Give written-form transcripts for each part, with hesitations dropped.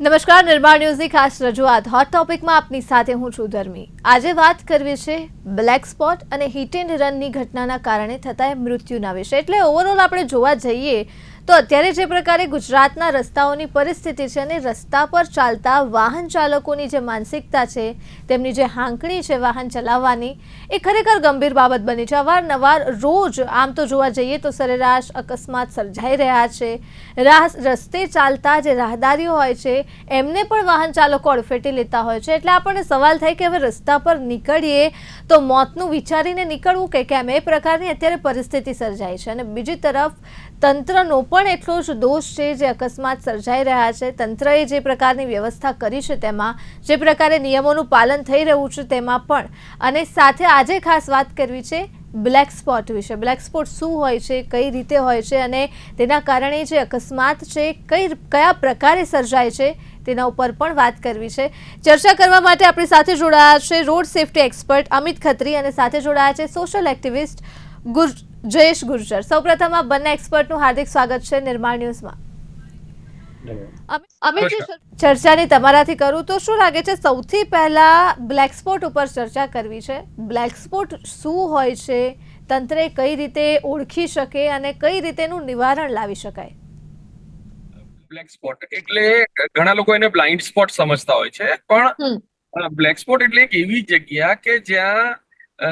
નમસ્કાર, નિર્માણ ન્યૂઝની ખાસ રજૂઆત હોટ ટોપિકમાં આપની સાથે હું છું ધર્મી। આજે વાત કરવી છે બ્લેક સ્પોટ અને હિટ એન્ડ રનની ઘટનાના કારણે થતા મૃત્યુના વિશે। એટલે ઓવરઓલ આપણે જોવા જઈએ તો અત્યારે જે પ્રકારે ગુજરાતના રસ્તાઓની પરિસ્થિતિ છે અને રસ્તા પર ચાલતા વાહન ચાલકોની જે માનસિકતા છે, તેમની જે હાંકણી છે વાહન ચલાવવાની, એ ખરેખર ગંભીર બાબત બની છે। અવારનવાર રોજ આમ તો જોવા જઈએ તો સરેરાશ અકસ્માત સર્જાઈ રહ્યા છે। રસ્તે ચાલતા જે રાહદારીઓ હોય છે એમને પણ વાહન ચાલકો અડફેટે લેતા હોય છે। એટલે આપણને સવાલ થાય કે હવે રસ્તા પર નીકળીએ તો મોતનું વિચારીને નીકળવું કે કેમ, એ પ્રકારની અત્યારે પરિસ્થિતિ સર્જાઈ છે। અને બીજી તરફ તંત્રનો પણ એટલો જ દોષ છે જે અકસ્માત સર્જાઈ રહ્યા છે। તંત્રએ જે પ્રકારની વ્યવસ્થા કરી છે તેમાં, જે પ્રકારે નિયમોનું પાલન થઈ રહ્યું છે તેમાં પણ, અને સાથે આજે ખાસ વાત કરવી છે બ્લેક સ્પોટ વિશે। બ્લેક સ્પોટ શું હોય છે, કઈ રીતે હોય છે અને તેના કારણે જે અકસ્માત છે કયા પ્રકારે સર્જાય છે તેના ઉપર પણ વાત કરવી છે। ચર્ચા કરવા માટે આપણી સાથે જોડાયા છે road safety expert Amit Khatri અને સાથે જોડાયા છે સોશિયલ એક્ટિવિસ્ટ જયેશ ગુર્જર। સૌપ્રથમ આ બંને એક્સપર્ટનું હાર્દિક સ્વાગત છે નિર્માણ ન્યૂઝમાં। અમિત, ચર્ચાની તમારાથી કરું તો શું લાગે છે, સૌથી પહેલા બ્લેક સ્પોટ ઉપર ચર્ચા કરવી છે। બ્લેક સ્પોટ શું હોય છે, તંત્રે કઈ રીતે ઓળખી શકે અને કઈ રીતે એનું નિવારણ લાવી શકાય? બ્લેક સ્પોટ એટલે ઘણા લોકો એને બ્લાઇન્ડ સ્પોટ સમજતા હોય છે, પણ બ્લેક સ્પોટ એટલે એક એવી જગ્યા કે જ્યાં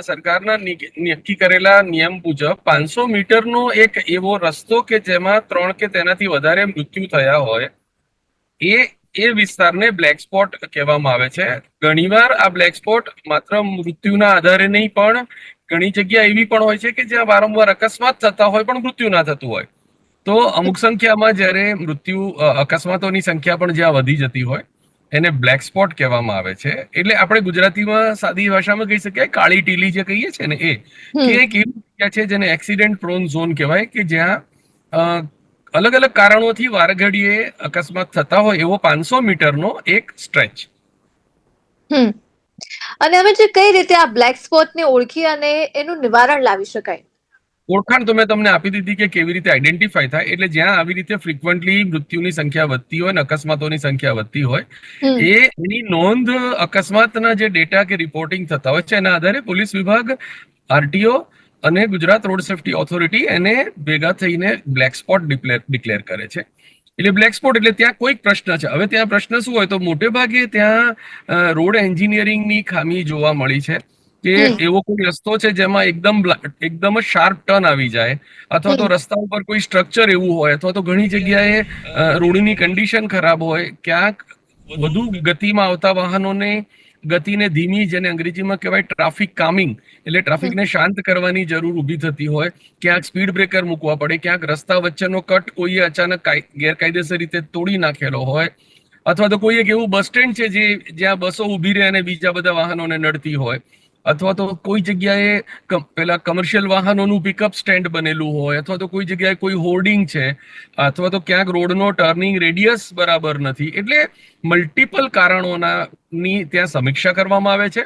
સરકારના નક્કી કરેલા નિયમ મુજબ 500 મીટરનો એક એવો રસ્તો કે જેમાં 3 કે તેનાથી વધારે મૃત્યુ થયા હોય, એ વિસ્તારને બ્લેક સ્પોટ કહેવામાં આવે છે। ઘણીવાર આ બ્લેક સ્પોટ માત્ર મૃત્યુના આધારે નહીં, પણ ઘણી જગ્યા એવી પણ હોય છે કે જ્યાં વારંવાર અકસ્માત થતા હોય પણ મૃત્યુ ના થતું હોય। તો અમુક સંખ્યામાં જ્યારે અકસ્માતોની સંખ્યા પણ જ્યાં વધી જતી હોય એને બ્લેક સ્પોટ કહેવામાં આવે છે। એટલે આપણે ગુજરાતીમાં સાદી ભાષામાં કહી શકીએ કાળી ટીલી જે કહીએ છીએ ને, એ કે એક એવી જગ્યા છે જેને એક્સિડન્ટ પ્રોન ઝોન કહેવાય, કે જ્યાં અલગ અલગ કારણોથી વારઘડીએ અકસ્માત થતા હોય એવો 500 મીટરનો એક સ્ટ્રેચ। અને હવે જે કઈ રીતે આ બ્લેક સ્પોટને ઓળખી અને એનું નિવારણ લાવી શકાય? ઓળખાણ તો મેં તમને આપી દીધી કે કેવી રીતે આઈડેન્ટિફાય થાય। એટલે જ્યાં આવી રીતે ફ્રિકવન્ટલી મૃત્યુની સંખ્યા વધતી હોય ને અકસ્માતોની સંખ્યા વધતી હોય, એની નોંધ અકસ્માતના જે ડેટા કે રિપોર્ટિંગ થતા હોય છે એના આધારે પોલીસ વિભાગ, આરટીઓ અને ગુજરાત રોડ સેફટી ઓથોરિટી એને ભેગા થઈને બ્લેક સ્પોટ ડિક્લેર કરે છે। એટલે બ્લેક સ્પોટ એટલે ત્યાં કોઈક પ્રશ્ન છે। હવે ત્યાં પ્રશ્ન શું હોય તો મોટે ભાગે ત્યાં રોડ એન્જિનિયરિંગની ખામી જોવા મળી છે, કે એવો કોઈ રસ્તો છે જેમાં એકદમ જ શાર્પ ટર્ન આવી જાય, અથવા તો રસ્તા ઉપર કોઈ સ્ટ્રક્ચર એવું હોય, અથવા તો ઘણી જગ્યાએ રોડની કન્ડિશન ખરાબ હોય, ક્યાંક વધુ ગતિમાં આવતા વાહનોને ગતિને ધીમી, જેને અંગ્રેજીમાં કહેવાય ટ્રાફિક કામિંગ, એટલે ટ્રાફિકને શાંત કરવાની જરૂર ઊભી થતી હોય, ક્યાંક સ્પીડ બ્રેકર મૂકવા પડે, ક્યાંક રસ્તા વચ્ચેનો કટ કોઈએ અચાનક ગેરકાયદેસર રીતે તોડી નાખેલો હોય, અથવા તો કોઈ એક એવું બસ સ્ટેન્ડ છે જ્યાં બસો ઊભી રહે અને બીજા બધા વાહનોને નડતી હોય, અથવા તો કોઈ જગ્યાએ પેલા કમર્શિયલ વાહનોનું પિકઅપ સ્ટેન્ડ બનેલું હોય, અથવા તો કોઈ જગ્યાએ કોઈ હોર્ડિંગ છે, અથવા તો ક્યાંક રોડનો ટર્નિંગ રેડિયસ બરાબર નથી। એટલે મલ્ટિપલ કારણોની ત્યાં સમીક્ષા કરવામાં આવે છે।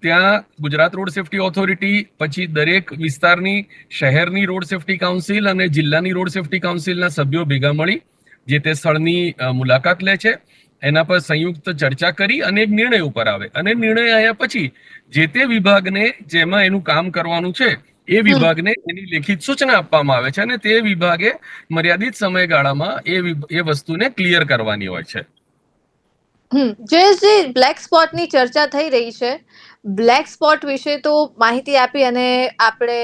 ત્યાં ગુજરાત રોડ સેફટી ઓથોરિટી, પછી દરેક વિસ્તારની શહેરની રોડ સેફટી કાઉન્સિલ અને જિલ્લાની રોડ સેફટી કાઉન્સિલના સભ્યો ભેગા મળી જે તે સ્થળની મુલાકાત લે છે, એના પર સંયુક્ત ચર્ચા કરી અને એક નિર્ણય ઉપર આવે, અને નિર્ણય આવ્યા પછી જે તે વિભાગને જેમાં એનું કામ કરવાનું છે એ વિભાગને એની લેખિત સૂચના આપવામાં આવે છે, અને તે વિભાગે મર્યાદિત સમયગાળામાં એ વસ્તુને ક્લિયર કરવાની હોય છે। જે બ્લેક સ્પોટની ચર્ચા થઈ રહી છે, બ્લેક સ્પોટ વિશે તો માહિતી આપી અને આપણે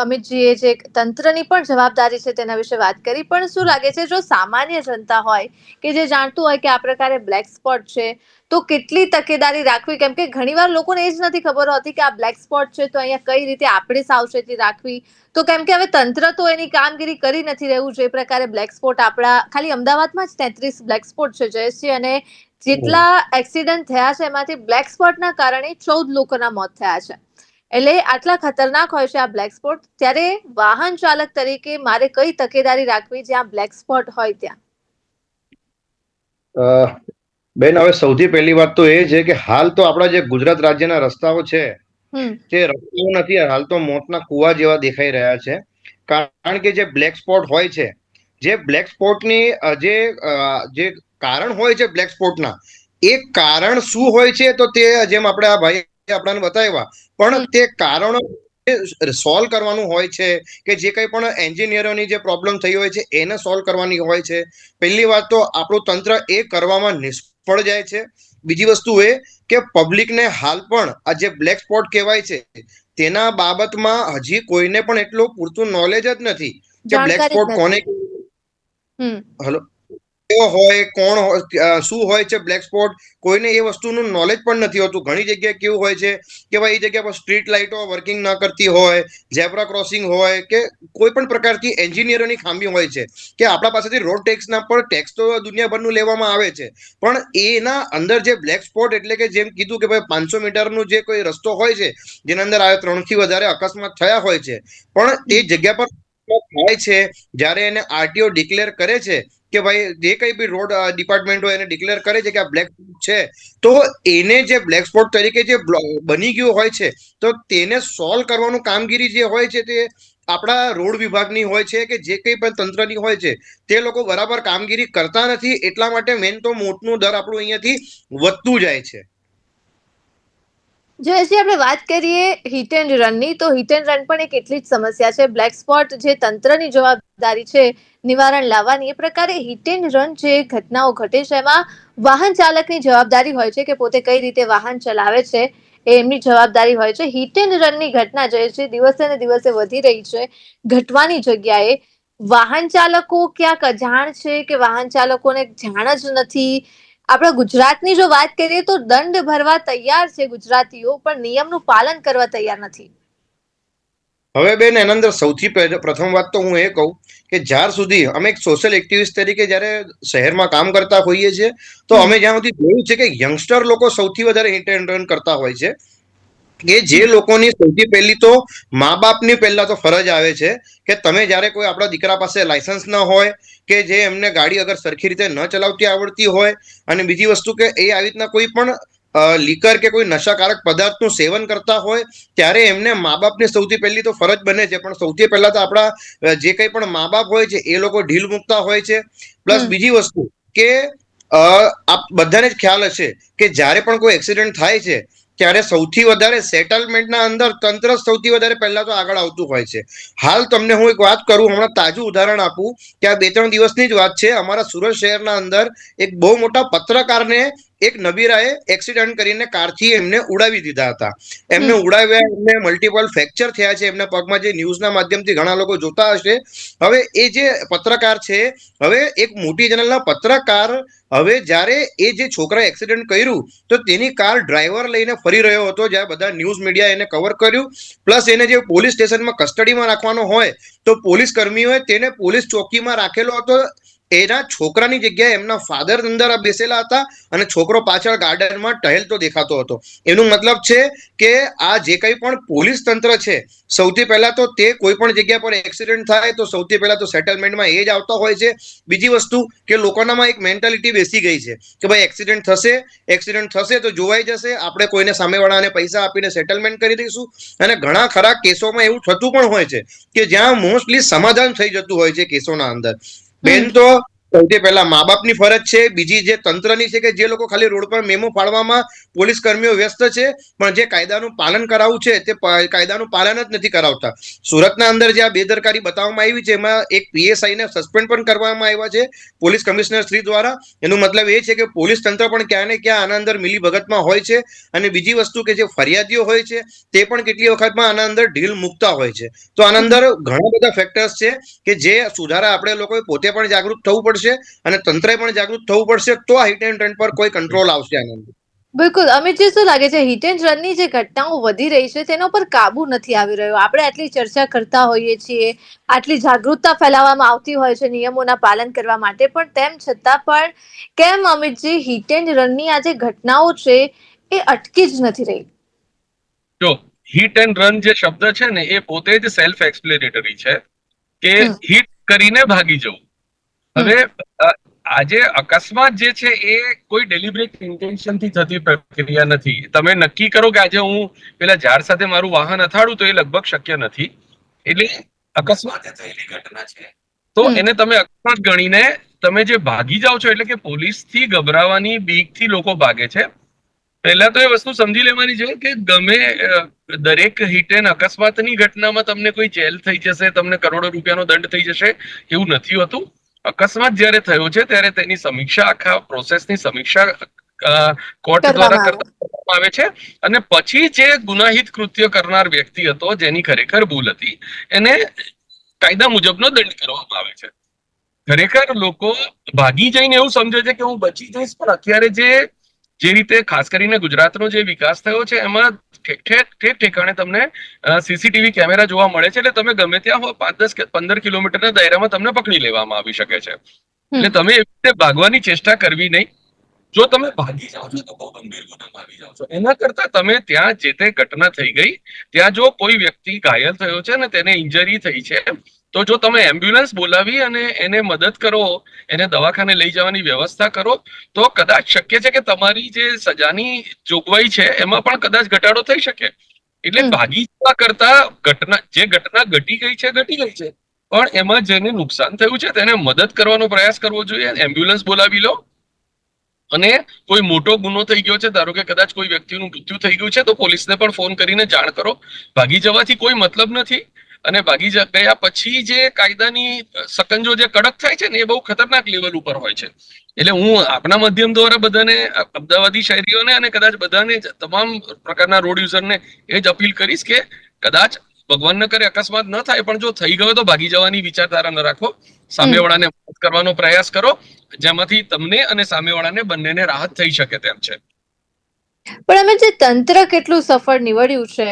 અમિતજીએ જે તંત્રની પણ જવાબદારી છે તેના વિશે વાત કરી, પણ શું લાગે છે, જો સામાન્ય જનતા હોય કે જે જાણતું હોય કે આ પ્રકારે બ્લેક સ્પોટ છે તો કેટલી તકેદારી રાખવી? કેમ કે ઘણીવાર લોકોને એ જ નથી ખબર હોતી કે આ બ્લેક સ્પોટ છે તો અહીંયા કઈ રીતે આપણે સાવચેતી રાખવી। તો કેમ કે હવે તંત્ર તો એની કામગીરી કરી નથી રહ્યું, જે પ્રકારે બ્લેક સ્પોટ આપણા ખાલી અમદાવાદમાં જ 33 બ્લેક સ્પોટ છે જયેશજી, અને જેટલા એક્સિડન્ટ થયા છે એમાંથી બ્લેક સ્પોટના કારણે 14 લોકોના મોત થયા છે। એટલે આટલા ખતરનાક હોય છે આ બ્લેક સ્પોટ, ત્યારે વાહન ચાલક તરીકે મારે કઈ તકેદારી રાખવી જ્યાં બ્લેક સ્પોટ હોય ત્યાં? બેન, હવે સૌથી પહેલી વાત તો એ છે કે હાલ તો આપણા જે ગુજરાત રાજ્યના રસ્તાઓ છે તે રસ્તાઓ નથી, હાલ તો મોતના કુવા જેવા દેખાઈ રહ્યા છે। કારણ કે જે બ્લેક સ્પોટ હોય છે જે બ્લેક સ્પોટની જે કારણ હોય છે બ્લેક સ્પોટના, એ કારણ શું હોય છે તો તે જેમ આપણે આ ભાઈ આપણને બતાવ્યા, પણ તે કારણો સોલ્વ કરવાનું હોય છે કે જે કંઈ પણ એન્જિનિયરોની જે પ્રોબ્લેમ થઈ હોય છે એને સોલ્વ કરવાની હોય છે. પહેલી વાત તો આપણું તંત્ર એ કરવામાં નિષ્ફળ જાય છે. બીજી વસ્તુ એ કે પબ્લિકને હાલ પણ આ જે બ્લેક સ્પોટ કહેવાય છે તેના બાબતમાં હજી કોઈને પણ એટલું પૂરતું નોલેજ જ નથી કે બ્લેક સ્પોટ કોને, હલો, હોય કોણ હોય, શું હોય છે બ્લેક સ્પોટ, કોઈને એ વસ્તુનું નોલેજ પણ નથી હોતું. ઘણી જગ્યાએ કેવું હોય છે કે ભાઈ એ જગ્યા પર સ્ટ્રીટ લાઇટો વર્કિંગ ના કરતી હોય, ઝેબ્રા ક્રોસિંગ હોય કે કોઈ પણ પ્રકારની એન્જિનિયરોની ખામી હોય છે કે આપણા પાસેથી રોડ ટેક્સના પર ટેક્સ તો દુનિયાભરનું લેવામાં આવે છે, પણ એના અંદર જે બ્લેક સ્પોટ એટલે કે જેમ કીધું કે ભાઈ 500 મીટરનું જે કોઈ રસ્તો હોય છે જેના અંદર આ 3 થી વધારે અકસ્માત થયા હોય છે, પણ તે જગ્યા પર થાય છે જ્યારે એને આરટીઓ ડિક્લેર કરે છે કે ભાઈ જે કઈ બી રોડ ડિપાર્ટમેન્ટ હોય એને ડિક્લેર કરે છે કે આ બ્લેક છે, તો એને જે બ્લેક સ્પોટ તરીકે જે બની ગયું હોય છે તો તેને સોલ્વ કરવાનું કામગીરી જે હોય છે તે આપણા રોડ વિભાગની હોય છે કે જે કંઈ પણ તંત્રની હોય છે તે લોકો બરાબર કામગીરી કરતા નથી. એટલા માટે મેન તો મોતનું દર આપણું અહીંયાથી વધતું જાય છે. જયેશજી, આપણે વાત કરીએ હિટ એન્ડ રનની, તો હિટ એન્ડ રન પણ એક એટલી જ સમસ્યા છે. બ્લેક સ્પોટ જે તંત્રની જવાબદારી છે નિવારણ લાવવાની, એ પ્રકારે હિટ એન્ડ રન જે ઘટનાઓ ઘટે છે એમાં વાહન ચાલકની જવાબદારી હોય છે કે પોતે કઈ રીતે વાહન ચલાવે છે એ એમની જવાબદારી હોય છે. હિટ એન્ડ રનની ઘટના જે છે દિવસે ને દિવસે વધી રહી છે. ઘટવાની જગ્યાએ વાહન ચાલકો ક્યાંક અજાણ છે કે વાહન ચાલકોને જાણ જ નથી. આપણા ગુજરાતની જો વાત કરીએ તો દંડ ભરવા તૈયાર છે ગુજરાતીઓ, પણ નિયમનું પાલન કરવા તૈયાર નથી. હવે બેન, એના અંદર સૌથી પ્રથમ વાત તો હું એ કહું કે જ્યાર સુધી અમે એક સોશિયલ એક્ટિવિસ્ટ તરીકે જ્યારે શહેરમાં કામ કરતા હોઈએ છીએ તો અમે જ્યાં સુધી જોયું છે કે યંગસ્ટર લોકો સૌથી વધારે હિટ એન્ડ રન કરતા હોય છે, કે જે લોકોની સૌથી પહેલી તો મા બાપની પહેલા તો ફરજ આવે છે કે તમે જ્યારે કોઈ આપણા દીકરા પાસે લાયસન્સ ન હોય કે જે એમને ગાડી અગર સરખી રીતે ન ચલાવતી આવડતી હોય, અને બીજી વસ્તુ કે એ આવી રીતના કોઈ પણ લીકર કે કોઈ નશાકારક પદાર્થનું સેવન કરતા હોય, ત્યારે એમને મા બાપની સૌથી પહેલી તો ફરજ બને છે. પણ સૌથી પહેલા તો આપણા જે કંઈ પણ મા બાપ હોય છે એ લોકો ઢીલ મૂકતા હોય છે. પ્લસ બીજી વસ્તુ કે આપ બધાને જ ખ્યાલ હશે કે જ્યારે પણ કોઈ એક્સિડન્ટ થાય છે ત્યારે સૌથી વધારે સેટલમેન્ટના અંદર તંત્ર સૌથી વધારે પહેલા તો આગળ આવતું હોય છે. હાલ તમને હું એક વાત કરું, હમણાં તાજું ઉદાહરણ આપું કે આ 2-3 દિવસની જ વાત છે. અમારા સુરત શહેરના અંદર એક બહુ મોટા પત્રકારને એક નબીરાએ એક્સિડન્ટ કરીને કારથી એમને ઉડાવી દીધા હતા. એમને ઉડાવ્યા, એમને મલ્ટિપલ ફ્રેક્ચર થયા છે એમના પગમાં, જે ન્યૂઝના માધ્યમથી ઘણા લોકો જોતા હશે. હવે એ જે પત્રકાર છે, હવે એક મોટી ચેનલના પત્રકાર, હવે જ્યારે એ જે છોકરા એક્સિડન્ટ કર્યું તો તેની કાર ડ્રાઈવર લઈને ફરી રહ્યો હતો, જ્યાં બધા ન્યૂઝ મીડિયા એને કવર કર્યું. પ્લસ એને જે પોલીસ સ્ટેશનમાં કસ્ટડીમાં રાખવાનો હોય તો પોલીસ કર્મીઓએ તેને પોલીસ ચોકીમાં રાખેલો હતો. એના છોકરાની જગ્યાએ એમના ફાધર અંદર બેસેલા હતા અને છોકરો પાછળ ગાર્ડનમાં ટહેલતો દેખાતો હતો. એનું મતલબ છે કે આ જે કંઈ પણ પોલીસ તંત્ર છે, સૌથી પહેલા તો તે કોઈ પણ જગ્યા પર એક્સિડન્ટ થાય તો સૌથી પહેલા તો સેટલમેન્ટમાં એ જ આવતા હોય છે. બીજી વસ્તુ કે લોકોનામાં એક મેન્ટાલિટી બેસી ગઈ છે કે ભાઈ એક્સિડન્ટ થશે તો જોવાઈ જશે, આપણે કોઈને સામેવાળાને પૈસા આપીને સેટલમેન્ટ કરી દઈશું. અને ઘણા ખરા કેસોમાં એવું થતું પણ હોય છે કે જ્યાં મોસ્ટલી સમાધાન થઈ જતું હોય છે કેસોના અંદર. બેન, તો સૌથી પહેલા મા બાપની ફરજ છે. બીજી જે તંત્રની છે કે જે લોકો ખાલી રોડ પર મેમો ફાળવામાં પોલીસ કર્મીઓ વ્યસ્ત છે, પણ જે કાયદાનું પાલન કરાવવું છે તે કાયદાનું પાલન જ નથી કરાવતા. સુરતના અંદર જે આ બેદરકારી બતાવવામાં આવી છે એમાં એક પીએસઆઈને સસ્પેન્ડ પણ કરવામાં આવ્યા છે પોલીસ કમિશનર શ્રી દ્વારા. એનું મતલબ એ છે કે પોલીસ તંત્ર પણ ક્યાં ને ક્યાં આના અંદર મિલીભગતમાં હોય છે. અને બીજી વસ્તુ કે જે ફરિયાદીઓ હોય છે તે પણ કેટલી વખતમાં આના અંદર ઢીલ મૂકતા હોય છે. તો આના અંદર ઘણા બધા ફેક્ટર્સ છે કે જે સુધારા આપણે લોકોએ પોતે પણ જાગૃત થવું પડશે અને તંત્રએ પણ જાગૃત થવું પડશે, તો આ હિટ એન્ડ રન પર કોઈ કંટ્રોલ આવશે આના અંદર. બિલકુલ. અમિતજી, શું લાગે છે હિટ એન્ડ રનની જે ઘટનાઓ વધી રહી છે તેના પર કાબુ નથી આવી રહ્યો? આપણે આટલી ચર્ચા કરતા હોઈએ છીએ, આટલી જાગૃતતા ફેલાવવામાં આવતી હોય છે નિયમોના પાલન કરવા માટે, પણ તેમ છતાં પણ કેમ અમિતજી હિટ એન્ડ રનની આ જે ઘટનાઓ છે એ અટકી જ નથી રહી? જો હિટ એન્ડ રન જે શબ્દ છે ને એ પોતે જ સેલ્ફ એક્સપ્લેનેટરી છે કે હિટ કરીને ભાગી જવું. હવે આજે અકસ્માત જે છે એ કોઈ ડેલિબરેટ ઇન્ટેન્શન થી થતી પ્રક્રિયા નથી. તમે નક્કી કરો કે આજે હું પેલા ઝાડ સાથે મારું વાહન અથાડું તો એ લગભગ શક્ય નથી. એટલે અકસ્માત થયેલી ઘટના છે તો એને તમે અકસ્માત ગણીને તમે જે ભાગી જાઓ છો, એટલે કે પોલીસથી ગભરાવાની બીકથી લોકો ભાગે છે. પહેલા તો એ વસ્તુ સમજી લેવાની છે કે દરેક હિટ એન્ડ અકસ્માતની ઘટનામાં તમને કોઈ જેલ થઈ જશે, તમને કરોડો રૂપિયાનો દંડ થઈ જશે, એવું નથી હોતું. અકસ્માત જયારે થયો છે ત્યારે તેની સમીક્ષા, આખા પ્રોસેસની સમીક્ષા કોર્ટ દ્વારા કરવામાં આવે છે, અને પછી જે ગુનાહિત કૃત્ય કરનાર વ્યક્તિ હતો, જેની ખરેખર ભૂલ હતી, એને કાયદા મુજબનો દંડ કરવામાં આવે છે. ખરેખર લોકો ભાગી જઈને એવું સમજે છે કે હું બચી જઈશ, પણ અત્યારે જે રીતે ખાસ કરીને ગુજરાતનો જે વિકાસ થયો છે એમાં ઠેક ઠેકાણે તમને સીસીટીવી કેમેરા જોવા મળે છે. એટલે તમે ગમે ત્યાં હો 5, 10, 15 કિલોમીટરના દાયરામાં તમને પકડી લેવામાં આવી શકે છે. એટલે તમે એવી રીતે ભાગવાની ચેષ્ટા કરવી નહીં. જો તમે ભાગી જાઓ છો તો બહુ ગંભીર ગુનામાં આવી જાઓ છો. એના કરતા તમે ત્યાં જે તે ઘટના થઈ ગઈ, ત્યાં જો કોઈ વ્યક્તિ ઘાયલ થયો છે ને તેને ઇન્જરી થઈ છે, તો જો તમે એમ્બ્યુલન્સ બોલાવી અને એને મદદ કરો, એને દવાખાને લઈ જવાની વ્યવસ્થા કરો, તો કદાચ શક્ય છે કે તમારી જે સજાની જોગવાઈ છે એમાં પણ કદાચ ઘટાડો થઈ શકે. એટલે ભાગી જવા કરતા ઘટના ઘટી ગઈ છે, પણ એમાં જેને નુકસાન થયું છે તેને મદદ કરવાનો પ્રયાસ કરવો જોઈએ. એમ્બ્યુલન્સ બોલાવી લો, અને કોઈ મોટો ગુનો થઈ ગયો છે, ધારો કે કદાચ કોઈ વ્યક્તિનું મૃત્યુ થઈ ગયું છે, તો પોલીસને પણ ફોન કરીને જાણ કરો. ભાગી જવાથી કોઈ મતલબ નથી, અને ભાગી ગયા પછી જે કાયદાની સકંજો જે કડક થાય છે ને, એ બહુ ખતરનાક લેવલ ઉપર હોય છે. એટલે હું આપના માધ્યમ દ્વારા બધાને, અમદાવાદી શહેરીઓને અને કદાચ બધાને, તમામ પ્રકારના રોડ યુઝરને એ જ અપીલ કરીશ કે કદાચ ભગવાન ન કરે અકસ્માત ન થાય, પણ જો થઈ ગયો તો ભાગી જવાની વિચારધારા ન રાખો. સામેવાળાને મદદ કરવાનો પ્રયાસ કરો, જેમાંથી તમને અને સામેવાળાને બંનેને રાહત થઈ શકે તેમ છે. પણ અમે જે તંત્ર કેટલું સફળ નીવડ્યું છે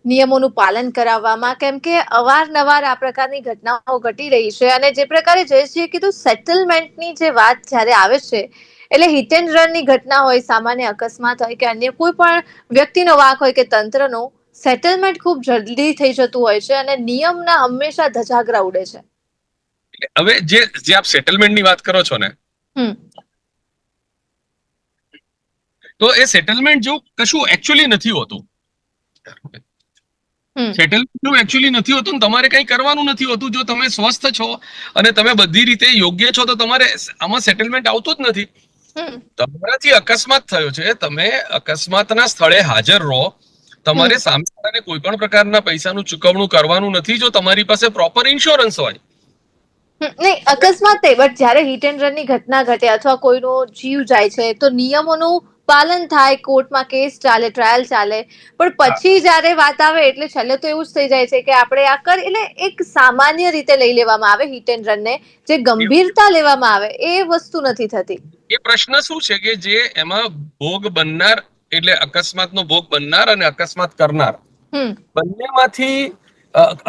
નિયમોનું પાલન કરાવવામાં, કેમ કે અવારનવાર આ પ્રકારની ઘટનાઓ ઘટી રહી છે, અને જે પ્રકારે જયેશજીએ કીધું, સેટલમેન્ટની જે વાત જ્યારે આવે છે, એટલે હિટ એન્ડ રનની ઘટના હોય, સામાન્ય અકસ્માત હોય કે અન્ય કોઈ પણ વ્યક્તિનો વાંક હોય કે તંત્રનો, સેટલમેન્ટ ખૂબ જલ્દી થઈ જતું હોય છે, અને નિયમના હંમેશા ધજાગરા ઉડે છે. હવે જે આપ સેટલમેન્ટની વાત કરો છો ને, તો એ સેટલમેન્ટ જેવું કશું એકચ્યુઅલી નથી હોતું. સેટલમેન્ટ જેવું એકચ્યુઅલી નથી હોતું. તમારે કંઈ કરવાનું નથી હોતું. જો તમે સ્વસ્થ છો અને તમે બધી રીતે યોગ્ય છો, તો તમારે આમાં સેટલમેન્ટ આવતું જ નથી. તમારાથી અકસ્માત થયો છે, તમે અકસ્માતના સ્થળે હાજર રહો. તમારે સામેવાળાને કોઈ પણ પ્રકારના પૈસાનું ચૂકવણું કરવાનું નથી, જો તમારી પાસે પ્રોપર ઇન્સ્યોરન્સ હોય. નહીં, અકસ્માત નહીં, બટ જ્યારે હિટ એન્ડ રનની ઘટના ઘટે અથવા કોઈનો જીવ જાય છે, તો નિયમોનું પાલન થાય, કોર્ટમાં કેસ ચાલે, ટ્રાયલ ચાલે, પણ પછી જ્યારે વાત આવે એટલે છેલ્લે તો એવું જ થઈ જાય છે કે આપણે એટલે એક સામાન્ય રીતે લઈ લેવામાં આવે હિટ એન્ડ રનને, જે ગંભીરતા લેવામાં આવે એ વસ્તુ નથી થતી. એ પ્રશ્ન શું છે કે જે એમાં ભોગ બનનાર, એટલે અકસ્માતનો ભોગ બનનાર અને અકસ્માત કરનાર, બંનેમાંથી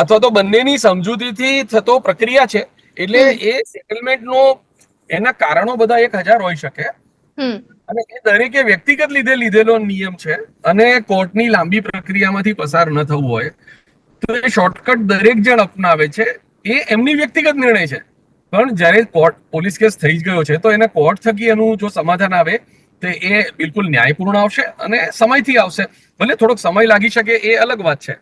અથવા તો બંનેની સમજૂતીથી થતો પ્રક્રિયા છે. એટલે એ સેટલમેન્ટનો એના કારણો બધા 1000 હોઈ શકે, અને એ દરેકે વ્યક્તિગત લીધેલો નિયમ છે, અને કોર્ટની લાંબી પ્રક્રિયામાંથી પસાર ન થવું હોય તો એ શોર્ટકટ દરેક જણ અપનાવે છે. એ એમની વ્યક્તિગત નિર્ણય છે. પણ જ્યારે પોલીસ કેસ થઈ ગયો છે, તો એને કોર્ટ થકી એનું જો સમાધાન આવે તો એ બિલકુલ ન્યાયપૂર્ણ આવશે અને સમયથી આવશે. ભલે થોડોક સમય લાગી શકે, એ અલગ વાત છે.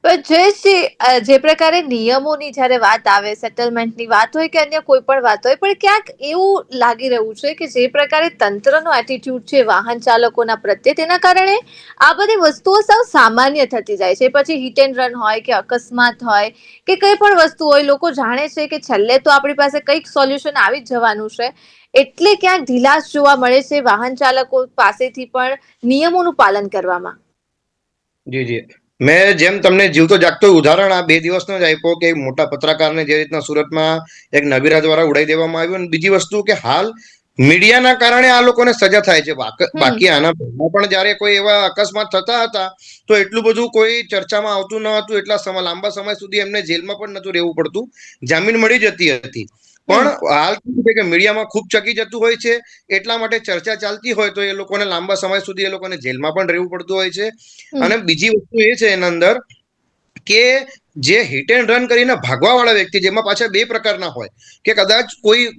પણ જયેશજી, જે પ્રકારે નિયમોની જ્યારે વાત આવે, સેટલમેન્ટની વાત હોય કે અન્ય કોઈ પણ વાત હોય, પણ ક્યાંક એવું લાગી રહ્યું છે કે જે પ્રકારે તંત્રનો એટીટ્યુડ છે વાહન ચાલકોના પ્રત્યે, તેના કારણે આ બધી વસ્તુઓ સાવ સામાન્ય થતી જાય છે. પછી હિટ એન્ડ રન હોય કે અકસ્માત હોય કે કઈ પણ વસ્તુ હોય, લોકો જાણે છે કે છેલ્લે તો આપણી પાસે કંઈક સોલ્યુશન આવી જ જવાનું છે, એટલે ક્યાંક ઢીલાસ જોવા મળે છે વાહન ચાલકો પાસેથી પણ નિયમોનું પાલન કરવામાં. જી જી, મેં જેમ તમને જીવતો જાગતો ઉદાહરણ આ 2 દિવસનો જ આપ્યો કે મોટા પત્રકારને જે રીતના સુરતમાં એક નબીરા દ્વારા ઉડાઈ દેવામાં આવ્યું, અને બીજી વસ્તુ કે હાલ મીડિયાના કારણે આ લોકોને સજા થાય છે. બાકી આના પહેલા પણ જયારે કોઈ એવા અકસ્માત થતા હતા તો એટલું બધું કોઈ ચર્ચામાં આવતું ન હતું. એટલા લાંબા સમય સુધી એમને જેલમાં પણ નતું રહેવું પડતું, જામીન મળી જતી હતી. પણ હાલ શું છે કે મીડિયામાં ખૂબ ચકી જતું હોય છે, એટલા માટે ચર્ચા ચાલતી હોય તો એ લોકોને લાંબા સમય સુધી એ લોકોને જેલમાં પણ રહેવું પડતું હોય છે. અને બીજી વસ્તુ એ છે એના અંદર કે જે હિટ એન્ડ રન કરીને ભાગવા વાળા વ્યક્તિ, જેમાં પાછા 2 પ્રકારના હોય કે કદાચ કોઈ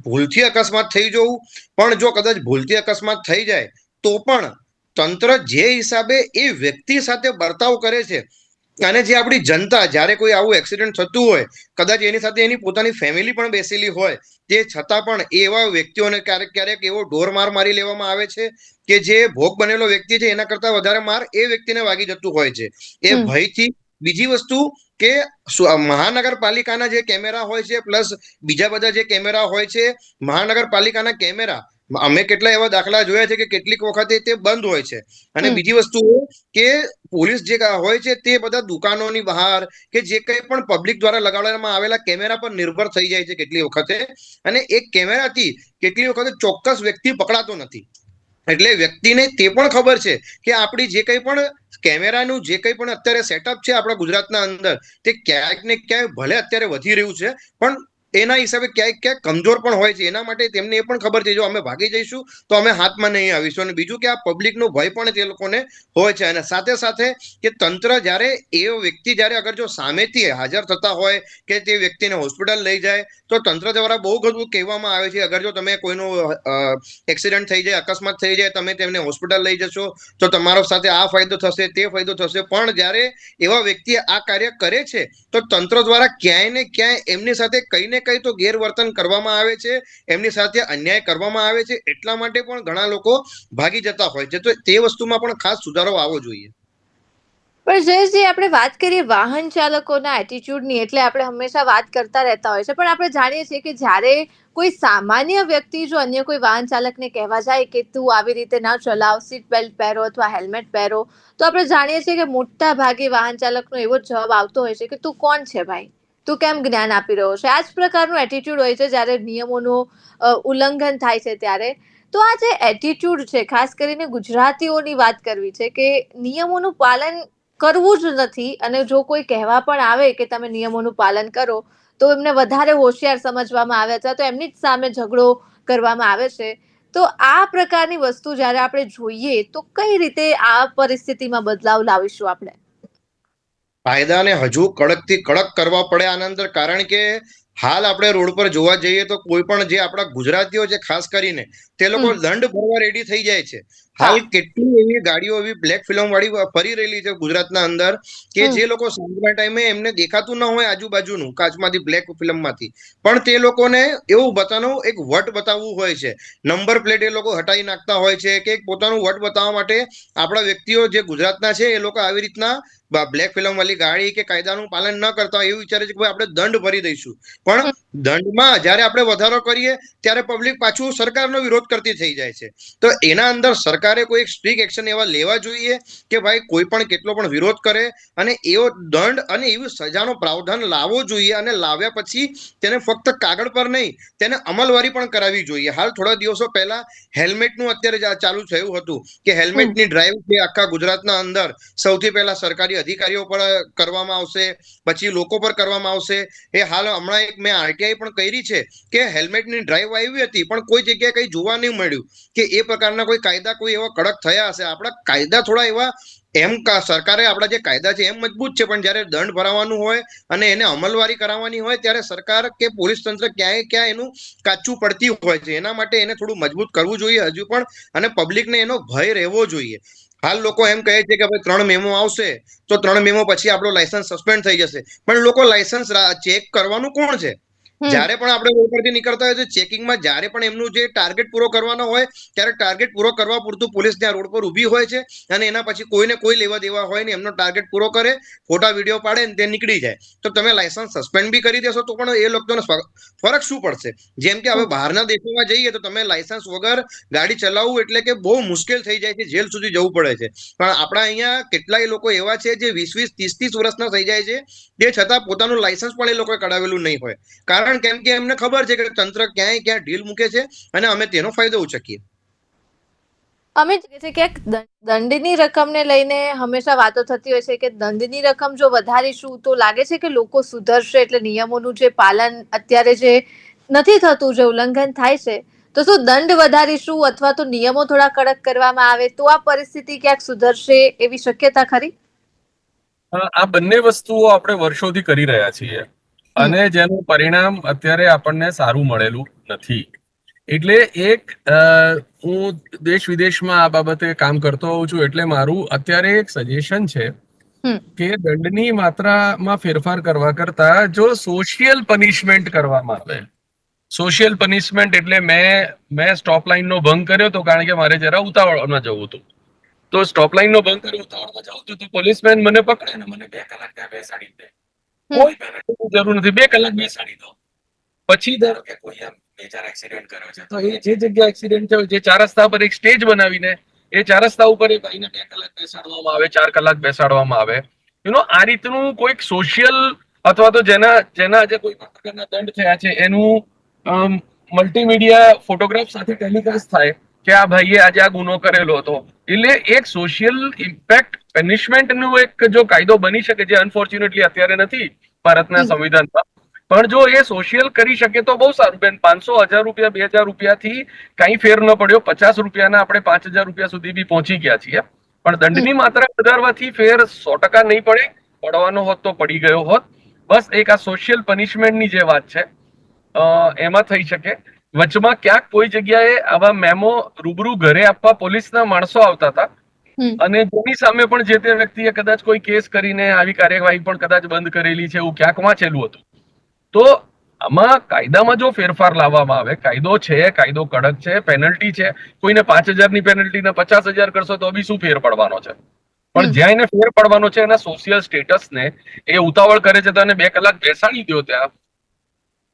ભૂલથી અકસ્માત થઈ જવું, પણ જો કદાચ ભૂલથી અકસ્માત થઈ જાય તો પણ તંત્ર જે હિસાબે એ વ્યક્તિ સાથે વર્તાવ કરે છે, અને જે આપણી જનતા જ્યારે કોઈ આવું એક્સિડન્ટ થતું હોય, કદાચ એની સાથે એની પોતાની ફેમિલી પણ બેસેલી હોય, તે છતાં પણ એવા વ્યક્તિઓને ક્યારેક ક્યારેક એવો ઢોર માર મારી લેવામાં આવે છે કે જે ભોગ બનેલો વ્યક્તિ છે એના કરતા વધારે માર એ વ્યક્તિને વાગી જતું હોય છે એ ભયથી. બીજી વસ્તુ કે મહાનગરપાલિકાના જે કેમેરા હોય છે પ્લસ બીજા બધા જે કેમેરા હોય છે, મહાનગરપાલિકાના કેમેરા અમે કેટલા એવા દાખલા જોયા છે કે કેટલીક વખતે તે બંધ હોય છે. અને બીજી વસ્તુ કે પોલીસ જે હોય છે તે બધા દુકાનોની બહાર કે જે કંઈ પણ પબ્લિક દ્વારા લગાડવામાં આવેલા કેમેરા પર નિર્ભર થઈ જાય છે કેટલી વખતે. અને એક કેમેરાથી કેટલી વખતે ચોક્કસ વ્યક્તિ પકડાતો નથી. એટલે વ્યક્તિને તે પણ ખબર છે કે આપણી જે કંઈ પણ કેમેરાનું જે કંઈ પણ અત્યારે સેટઅપ છે આપણા ગુજરાતના અંદર, તે ક્યાંક ને ક્યાંક ભલે અત્યારે વધી રહ્યું છે પણ એના હિસાબે ક્યાંક ક્યાંક કમજોર પણ હોય છે. એના માટે તેમને એ પણ ખબર છે જો અમે ભાગી જઈશું તો અમે હાથમાં નહીં આવીશું. અને બીજું કે આ પબ્લિકનો ભય પણ તે લોકોને હોય છે. અને સાથે સાથે કે તંત્ર જ્યારે એ વ્યક્તિ જ્યારે અગર જો સામેથી હાજર થતા હોય કે તે વ્યક્તિને હોસ્પિટલ લઈ જાય તો તંત્ર દ્વારા બહુ બધું કહેવામાં આવે છે અગર જો તમે કોઈનું એક્સિડન્ટ થઈ જાય, અકસ્માત થઈ જાય, તમે તેમને હોસ્પિટલ લઈ જશો તો તમારો સાથે આ ફાયદો થશે, તે ફાયદો થશે. પણ જ્યારે એવા વ્યક્તિ આ કાર્ય કરે છે તો તંત્ર દ્વારા ક્યાંય ને ક્યાંય એમની સાથે કંઈ ને કંઈ તો ગેરવર્તન કરવામાં આવે છે, એમની સાથે અન્યાય કરવામાં આવે છે. એટલા માટે પણ ઘણા લોકો ભાગી જતા હોય છે. તો તે વસ્તુમાં પણ ખાસ સુધારો આવવો જોઈએ. પણ જયેશજી, આપણે વાત કરીએ વાહન ચાલકોના એટીટ્યુડની, એટલે આપણે હંમેશા વાત કરતા રહેતા હોય છે, પણ આપણે જાણીએ છીએ કે જ્યારે કોઈ સામાન્ય વ્યક્તિ જો અન્ય કોઈ વાહન ચાલકને કહેવા જાય કે તું આવી રીતે ના ચલાવ, સીટ બેલ્ટ પહેરો અથવા હેલ્મેટ પહેરો, તો આપણે જાણીએ છીએ કે મોટા ભાગે વાહન ચાલકનો એવો જવાબ આવતો હોય છે કે તું કોણ છે ભાઈ, તું કેમ જ્ઞાન આપી રહ્યો છે. આ જ પ્રકારનું એટીટ્યુડ હોય છે જ્યારે નિયમોનું ઉલ્લંઘન થાય છે ત્યારે. તો આ જે એટીટ્યુડ છે, ખાસ કરીને ગુજરાતીઓની વાત કરવી છે કે નિયમોનું પાલન કરવું જ નથી, અને જો કોઈ કહેવા પણ આવે કે તમે નિયમોનું પાલન કરો તો એમને વધારે હોશિયાર સમજવામાં આવે છે, તો એમની જ સામે ઝઘડો કરવામાં આવે છે. તો આ પ્રકારની વસ્તુ જ્યારે આપણે જોઈએ તો કઈ રીતે આ પરિસ્થિતિમાં બદલાવ લાવીશું આપણે? કાયદાને હજુ કડકથી કડક કરવા પડે આના અંદર. કારણ કે હાલ આપણે રોડ પર જોવા જઈએ તો કોઈ પણ જે આપણા ગુજરાતીઓ છે ખાસ કરીને તે લોકો દંડ ભરવા રેડી થઈ જાય છે. હાલ કેટલી એવી ગાડીઓ એવી બ્લેક ફિલ્મ વાળી ફરી રહેલી છે ગુજરાતના અંદર કે જે લોકો સાંજના ટાઈમે એમને દેખાતું ન હોય આજુબાજુનું કાચમાંથી બ્લેક ફિલ્મમાંથી, પણ તે લોકોને એવું બતાવવાનું એક વટ બતાવવું હોય છે. નંબર પ્લેટ એ લોકો હટાવી નાખતા હોય છે કે પોતાનું વટ બતાવવા માટે આપણા વ્યક્તિઓ જે ગુજરાતના છે એ લોકો આવી રીતના બ્લેક ફિલ્મ વાળી ગાડી કે કાયદાનું પાલન ન કરતા હોય એવું વિચારે છે કે આપણે દંડ ભરી દઈશું. પણ દંડમાં જ્યારે આપણે વધારો કરીએ ત્યારે પબ્લિક પાછું સરકારનો વિરોધ કરતી થઈ જાય છે. તો એના અંદર સરકારે કોઈ સ્ટ્રિક્ટ એક્શન એવા લેવા જોઈએ કે ભાઈ કોઈ પણ કેટલો પણ વિરોધ કરે અને એવો દંડ અને એવી સજાનો પ્રાવધાન લાવવો જોઈએ. અને લાવ્યા પછી તેને ફક્ત કાગળ પર નહીં, તેને અમલવારી પણ કરાવવી જોઈએ. હાલ થોડા દિવસો પહેલા હેલ્મેટનું અત્યારે ચાલુ થયું હતું કે હેલ્મેટની ડ્રાઈવ છે આખા ગુજરાતના અંદર સૌથી પહેલા સરકારી અધિકારીઓ પર કરવામાં આવશે, પછી લોકો પર કરવામાં આવશે. એ હાલ હમણાં એક મેં આરટીઆઈ પણ કરી છે કે હેલ્મેટની ડ્રાઈવ આવી હતી પણ કોઈ જગ્યાએ કંઈ જોવા નહીં મળ્યું કે એ પ્રકારના કોઈ કાયદા કોઈ એવા કડક થયા હશે. આપણા કાયદા થોડા એવા સરકારે આપણા જે કાયદા છે એમ મજબૂત છે, પણ જ્યારે દંડ ભરાવાનું હોય અને એને અમલવારી કરાવવાની હોય ત્યારે સરકાર કે પોલીસ તંત્ર ક્યાંય ક્યાં એનું કાચું પડતી હોય છે. એના માટે એને થોડું મજબૂત કરવું જોઈએ હજુ પણ, અને પબ્લિકને એનો ભય રહેવો જોઈએ. હાલ લોકો એમ કહે છે કે ભાઈ 3 મેમો આવશે તો 3 મેમો પછી આપણો લાયસન્સ સસ્પેન્ડ થઈ જશે, પણ લોકો લાયસન્સ ચેક કરવાનું કોણ છે? જ્યારે પણ આપણે રોડ પરથી નીકળતા હોય તો ચેકિંગમાં જ્યારે પણ એમનું જે ટાર્ગેટ પૂરો કરવાનો હોય ત્યારે ટાર્ગેટ પૂરો કરવા પૂરતું પોલીસ ત્યાં રોડ પર ઊભી હોય છે અને એના પછી કોઈને કોઈ લેવા દેવા હોય ને એમનો ટાર્ગેટ પૂરો કરે, ફોટા વિડીયો પાડે ને તે નીકળી જાય. તો તમે લાયસન્સ સસ્પેન્ડ બી કરી દેશો તો પણ એ લોકોને ફરક શું પડશે? જેમ કે હવે બહારના દેશોમાં જઈએ તો તમે લાયસન્સ વગર ગાડી ચલાવવું એટલે કે બહુ મુશ્કેલ થઈ જાય છે, જેલ સુધી જવું પડે છે. પણ આપણા અહીંયા કેટલાય લોકો એવા છે જે 20-20, 30-30 વર્ષના થઈ જાય છે, તે છતાં પોતાનું લાયસન્સ પણ એ લોકોએ કઢાવેલું નહીં હોય. કારણ કેમ કે એમને ખબર છે કે તંત્ર ક્યાંય ક્યાં ઢીલ મૂકે છે અને અમે તેનો ફાયદો ઉચકીએ. અમે છે કે દંડની રકમને લઈને હંમેશા વાતો થતી હોય છે કે દંડની રકમ જો વધારીશું તો લાગે છે કે લોકો સુધરશે, એટલે નિયમોનું જે પાલન અત્યારે જે નથી થતું, જે ઉલ્લંઘન થાય છે, તો શું દંડ વધારીશું અથવા તો નિયમો થોડા કડક કરવામાં આવે તો આ પરિસ્થિતિ ક્યાંક સુધરશે એવી શક્યતા ખરી? આ બંને વસ્તુઓ આપણે વર્ષોથી કરી રહ્યા છીએ અને જેનું પરિણામ અત્યારે આપણને સારું મળેલું નથી. એટલે હું દેશ વિદેશમાં આ બાબતે કામ કરતો હોઉં છું, એટલે મારું અત્યારે એક સજેશન છે કે દંડની માત્રામાં ફેરફાર કરવા કરતા જો સોશિયલ પનિશમેન્ટ કરવામાં આવે. સોશિયલ પનિશમેન્ટ એટલે મેં સ્ટોપ લાઈન નો ભંગ કર્યો તો કારણ કે મારે જરા ઉતાવળમાં જવું હતું, તો સ્ટોપ લાઈન નો ભંગ કર્યો, ઉતાવળમાં જવું હતું, તો પોલીસમેન મને પકડે ને મને 2 કલાક ત્યાં બેસાડી દે. કોઈ પેનલ્ટીની જરૂર નથી, 2 કલાક બેસાડી દો. પછી ધારો કે કોઈ આમ મેજર એક્સિડન્ટ કર્યો છે તો એ જે જગ્યા એક્સિડન્ટ થયો, જે 4 રસ્તા પર એક સ્ટેજ બનાવીને એ 4 રસ્તા ઉપર એ ભાઈને 2 કલાક બેસાડવામાં આવે, 4 કલાક બેસાડવામાં આવે. આ રીતનું કોઈક સોશિયલ અથવા તો જેના આજે કોઈ પણ પ્રકારના દંડ થયા છે એનું મલ્ટીમીડિયા ફોટોગ્રાફ સાથે ટેલિકાસ્ટ થાય કે આ ભાઈએ આજે આ ગુનો કરેલો હતો. એટલે એક સોશિયલ ઇમ્પેક્ટ પનિશમેન્ટનો એક જો કાયદો બની શકે, જે અનફોર્ચ્યુનેટલી અત્યારે નથી ભારતના સંવિધાનમાં, પણ જો એ સોશિયલ કરી શકે તો બહુ સારું બેન. 500, 1000 રૂપિયા, 2000 રૂપિયાથી કઈ ફેર ન પડ્યો, 50 રૂપિયાના આપણે 5000 રૂપિયા સુધી બી પહોંચી ગયા છીએ. પણ દંડની માત્રા વધારવાથી ફેર 100% નહીં પડે, પડવાનો હોત તો પડી ગયો હોત. બસ એક આ સોશિયલ પનિશમેન્ટની જે વાત છે એમાં થઈ શકે. વચમાં ક્યાંક કોઈ જગ્યાએ આવા મેમો રૂબરૂ ઘરે આપવા પોલીસના માણસો આવતા હતા અને જેની સામે પણ જે તે વ્યક્તિએ કદાચ કોઈ કેસ કરીને આવી કાર્યવાહી પણ કદાચ બંધ કરેલી છે, એવું ક્યાંક વાંચેલું હતું. તો આમાં કાયદામાં જો ફેરફાર લાવવામાં આવે, કાયદો છે, કાયદો કડક છે, પેનલ્ટી છે, કોઈને 5000ની પેનલ્ટીને 50000 કરશો તો બી શું ફેર પડવાનો છે? પણ જ્યાં એને ફેર પડવાનો છે એના સોશિયલ સ્ટેટસને એ ઉતાવળ કરે છે તો એને 2 કલાક બેસાડી દો, ત્યાં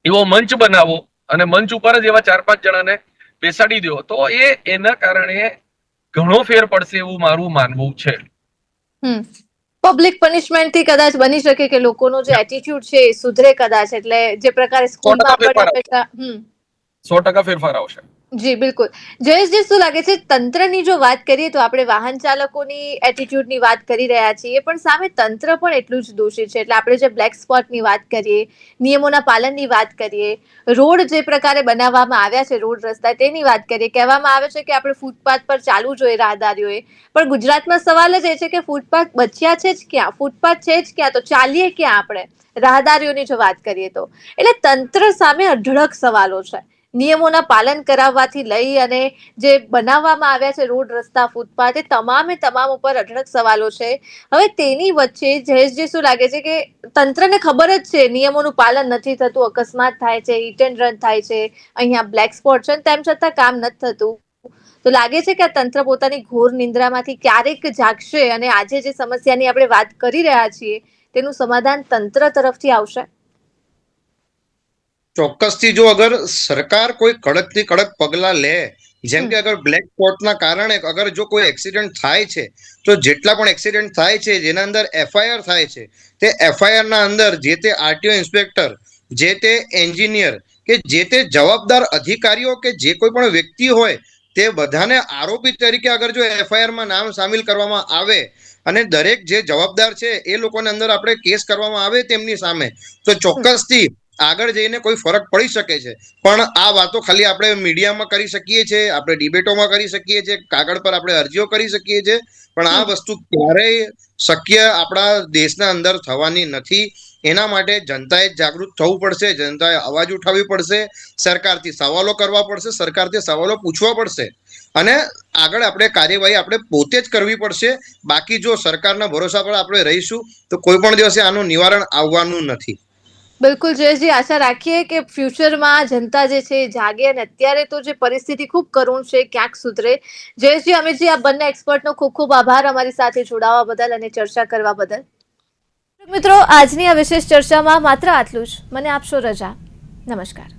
એવો મંચ બનાવો અને મંચ ઉપર જ એવા 4-5 જણાને બેસાડી દો, તો એના કારણે ઘણો ફેર પડશે એવું મારું માનવું છે. પબ્લિક પનિશમેન્ટ થી કદાચ બની શકે કે લોકોનો જે એટીટ્યુડ છે એ સુધરે કદાચ, એટલે જે પ્રકારે સ્કૂલમાં આપણે 100% ફેરફાર આવશે. જી બિલકુલ. જયેશજી, શું લાગે છે તંત્રની જો વાત કરીએ તો આપણે વાહન ચાલકોની એટીટ્યુડની વાત કરી રહ્યા છીએ, પણ સામે તંત્ર પણ એટલું જ દોષિત છે. એટલે આપણે જે બ્લેક સ્પોટની વાત કરીએ, નિયમોના પાલનની વાત કરીએ, રોડ જે પ્રકારે બનાવવામાં આવ્યા છે, રોડ રસ્તા તેની વાત કરીએ, કહેવામાં આવે છે કે આપણે ફૂટપાથ પર ચાલવું જોઈએ રાહદારીઓએ, પણ ગુજરાતમાં સવાલ જ એ છે કે ફૂટપાથ બચ્યા છે જ ક્યાં, ફૂટપાથ છે જ ક્યાં, તો ચાલીએ ક્યાં આપણે રાહદારીઓની જો વાત કરીએ તો. એટલે તંત્ર સામે અઢળક સવાલો છે. નિયમોના પાલન કરાવવાથી લઈ અને જે બનાવવામાં આવ્યા છે રોડ રસ્તા ફૂટપાથ, એ તમામ ઉપર અઢળક સવાલો છે. હવે તેની વચ્ચે જયેશજી, શું લાગે છે કે તંત્રને ખબર જ છે નિયમોનું પાલન નથી થતું, અકસ્માત થાય છે, હિટ એન્ડ રન થાય છે, અહીંયા બ્લેક સ્પોટ છે, તેમ છતાં કામ નથી થતું, તો લાગે છે કે આ તંત્ર પોતાની ઘોર નિંદ્રામાંથી ક્યારેક જાગશે અને આજે જે સમસ્યાની આપણે વાત કરી રહ્યા છીએ તેનું સમાધાન તંત્ર તરફથી આવશે? ચોક્કસથી જો અગર સરકાર કોઈ કડકથી કડક પગલા લે, જેમ કે અગર બ્લેક સ્પોટના કારણે અગર જો કોઈ એક્સિડન્ટ થાય છે તો જેટલા પણ એક્સિડન્ટ થાય છે જેના અંદર એફઆઈઆર થાય છે, તે એફઆઈઆર ના અંદર જે તે આરટીઓ ઇન્સ્પેક્ટર, જે તે એન્જિનિયર કે જે તે જવાબદાર અધિકારીઓ કે જે કોઈ પણ વ્યક્તિ હોય તે બધાને આરોપી તરીકે અગર જો એફઆઈઆર માં નામ સામેલ કરવામાં આવે અને દરેક જે જવાબદાર છે એ લોકોને અંદર આપણે કેસ કરવામાં આવે તેમની સામે, તો ચોક્કસથી આગળ જઈને કોઈ ફરક પડી શકે છે. પણ આ વાતો ખાલી આપણે મીડિયામાં કરી શકીએ છીએ, આપણે ડિબેટોમાં કરી શકીએ છીએ, કાગળ પર આપણે અરજીઓ કરી શકીએ છીએ, પણ આ વસ્તુ ક્યારેય શક્ય આપણા દેશના અંદર થવાની નથી. એના માટે જનતાએ જાગૃત થવું પડશે, જનતાએ અવાજ ઉઠાવવી પડશે, સરકારથી સવાલો કરવા પડશે, સરકારથી સવાલો પૂછવા પડશે અને આગળ આપણે કાર્યવાહી આપણે પોતે જ કરવી પડશે. બાકી જો સરકારના ભરોસા પર આપણે રહીશું તો કોઈ પણ દિવસે આનું નિવારણ આવવાનું નથી. બિલકુલ જયેશજી, આશા રાખીએ કે ફ્યુચરમાં જનતા જે છે જાગે અને અત્યારે તો જે પરિસ્થિતિ ખૂબ કરુણ છે ક્યાંક સુધરે. જયેશજી, અમિતજી, આ બંને એક્સપર્ટનો ખૂબ ખૂબ આભાર અમારી સાથે જોડાવા બદલ અને ચર્ચા કરવા બદલ. મિત્રો, આજની આ વિશેષ ચર્ચામાં માત્ર આટલું જ. મને આપશો રજા. નમસ્કાર.